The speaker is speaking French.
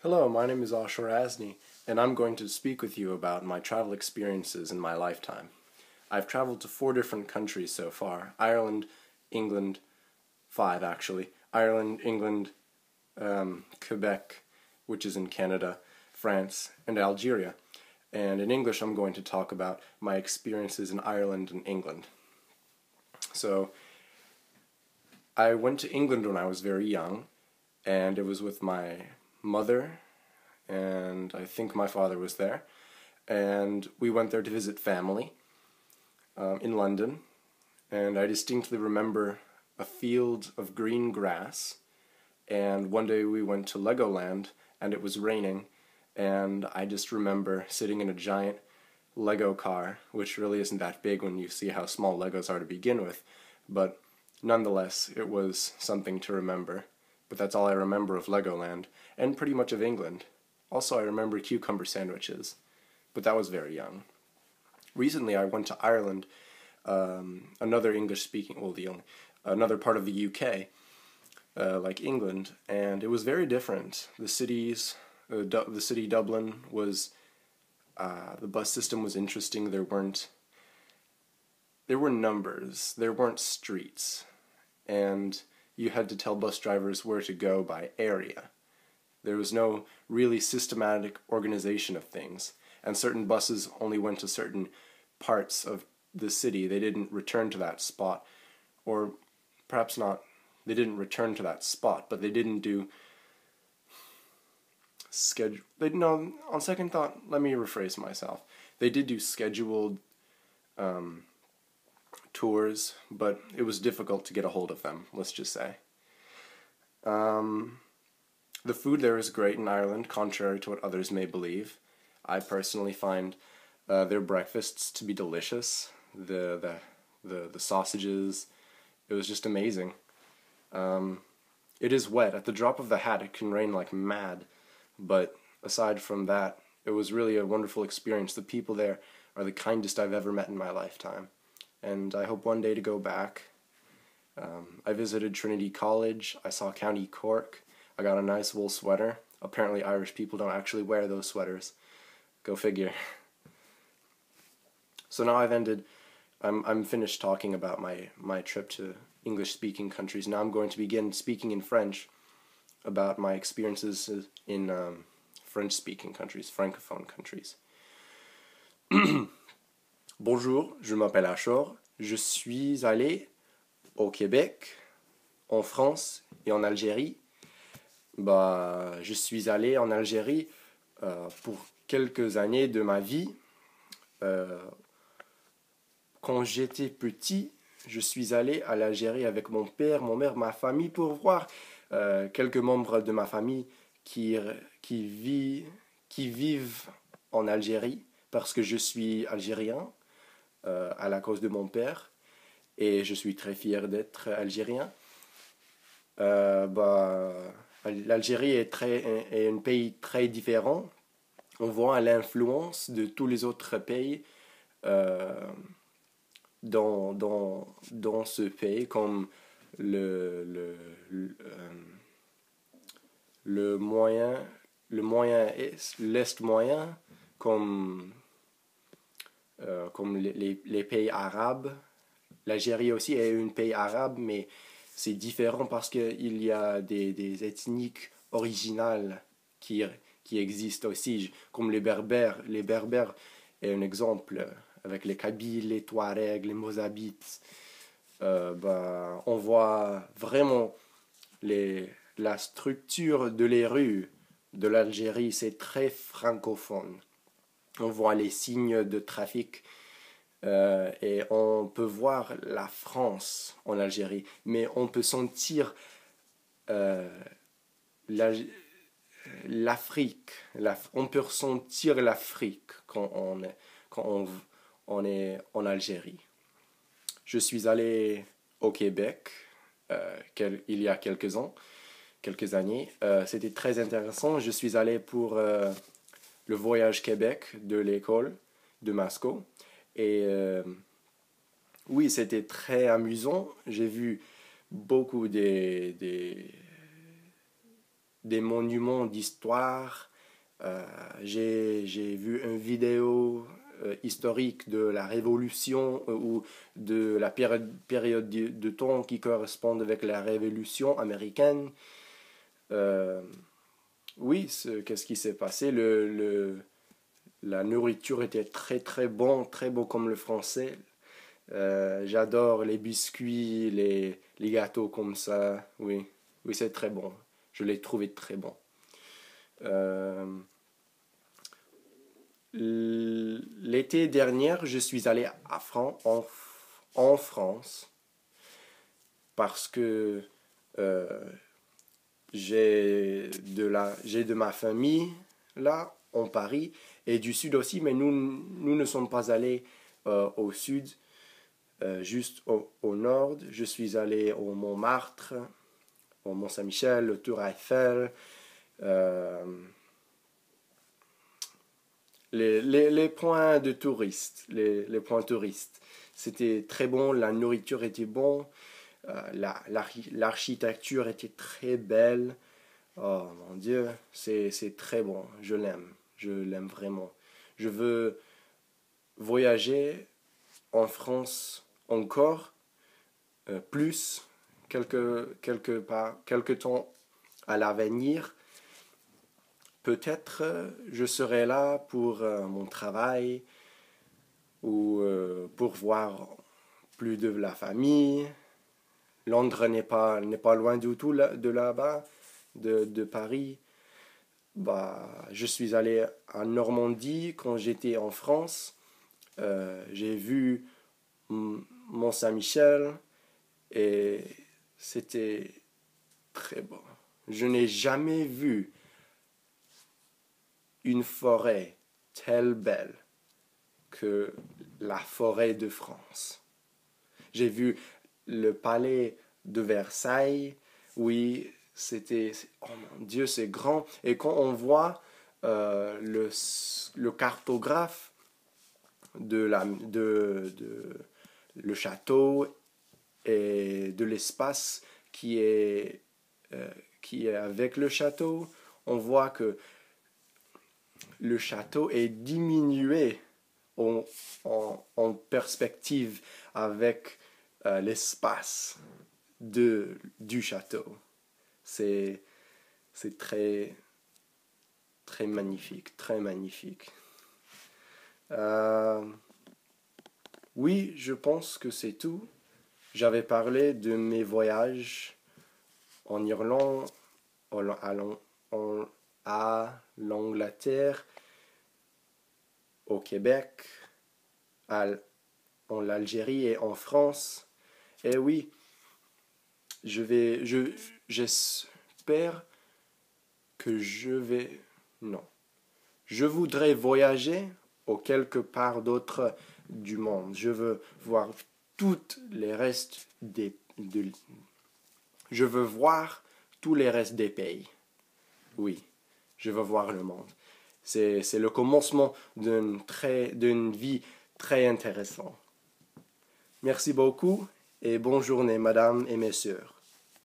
Hello, my name is Ashur Asni, and I'm going to speak with you about my travel experiences in my lifetime. I've traveled to 4 different countries so far: Ireland, England, 5 actually, Ireland, England, Quebec, which is in Canada, France, and Algeria. And in English I'm going to talk about my experiences in Ireland and England. So, I went to England when I was very young, and it was with my mother, and I think my father was there, and we went there to visit family in London, and I distinctly remember a field of green grass, and one day we went to Legoland, and it was raining, and I just remember sitting in a giant Lego car, which really isn't that big when you see how small Legos are to begin with, but nonetheless, it was something to remember. But that's all I remember of Legoland, and pretty much of England. Also, I remember cucumber sandwiches, but that was very young. Recently, I went to Ireland, another English-speaking, another part of the UK, like England, and it was very different. The city Dublin was, the bus system was interesting. There were numbers, there weren't streets, and you had to tell bus drivers where to go by area. There was no really systematic organization of things, and certain buses only went to certain parts of the city. They didn't return to that spot, or perhaps not, they didn't return to that spot, but they didn't do on second thought, let me rephrase myself. They did do scheduled tours, but it was difficult to get a hold of them, let's just say. The food there is great in Ireland, contrary to what others may believe. I personally find their breakfasts to be delicious. The sausages, it was just amazing. It is wet. At the drop of the hat, it can rain like mad, but aside from that, it was really a wonderful experience. The people there are the kindest I've ever met in my lifetime, and I hope one day to go back. I visited Trinity College, I saw County Cork, I got a nice wool sweater. Apparently Irish people don't actually wear those sweaters. Go figure. So now I'm finished talking about my trip to English-speaking countries. Now I'm going to begin speaking in French about my experiences in French-speaking countries, francophone countries. Bonjour, je m'appelle Ashur. Je suis allé au Québec, en France et en Algérie. Je suis allé en Algérie pour quelques années de ma vie. Quand j'étais petit, je suis allé à l'Algérie avec mon père, mon mère, ma famille, pour voir quelques membres de ma famille qui vivent en Algérie, parce que je suis algérien à la cause de mon père, et je suis très fier d'être algérien. L'Algérie est un pays très différent. On voit l'influence de tous les autres pays dans ce pays, comme l'Est moyen, comme les pays arabes. L'Algérie aussi est un pays arabe, mais c'est différent parce qu'il y a des ethniques originales qui existent aussi, comme les Berbères. Les Berbères est un exemple, avec les Kabyles, les Touaregs, les Mozabites. On voit vraiment la structure de les rues de l'Algérie, c'est très francophone. On voit les signes de trafic et on peut voir la France en Algérie, mais on peut sentir l'Afrique. On peut ressentir l'Afrique quand on est en Algérie. Je suis allé au Québec il y a quelques années. C'était très intéressant. Je suis allé pour le voyage Québec de l'école de Masco. Et oui, c'était très amusant. J'ai vu beaucoup des des monuments d'histoire. J'ai vu une vidéo historique de la Révolution ou de la période de temps qui correspond avec la Révolution américaine. Oui, qu'est-ce qui s'est passé? La nourriture était très bon comme le français. J'adore les biscuits, les gâteaux comme ça. Oui, oui, c'est très bon. Je l'ai trouvé très bon. L'été dernier, je suis allé en France parce que j'ai de ma famille là, en Paris, et du sud aussi, mais nous ne sommes pas allés au sud, juste au nord. Je suis allé au Montmartre, au Mont-Saint-Michel, au Tour Eiffel, les points de touristes, les points touristes. C'était très bon, la nourriture était bonne, l'architecture était très belle. Oh mon Dieu, c'est très bon, je l'aime vraiment. Je veux voyager en France encore, plus, quelque temps à l'avenir. Peut-être je serai là pour mon travail ou pour voir plus de la famille. Londres n'est pas loin du tout de là-bas, de Paris. Bah, je suis allé en Normandie quand j'étais en France. J'ai vu Mont-Saint-Michel et c'était très beau. Je n'ai jamais vu une forêt telle belle que la forêt de France. J'ai vu le palais de Versailles. Oui, oh mon Dieu, c'est grand. Et quand on voit le cartographe le château et de l'espace qui est avec le château, on voit que le château est diminué en perspective avec l'espace du château. C'est très, très magnifique, très magnifique. Oui, je pense que c'est tout. J'avais parlé de mes voyages en Irlande, à l'Angleterre, au Québec, en Algérie et en France. Et oui, j'espère que non. Je voudrais voyager au quelque part d'autre du monde. Je veux voir toutes les restes je veux voir tous les restes des pays. Oui, je veux voir le monde. C'est le commencement d'une vie très intéressante. Merci beaucoup et bonne journée, madame et messieurs.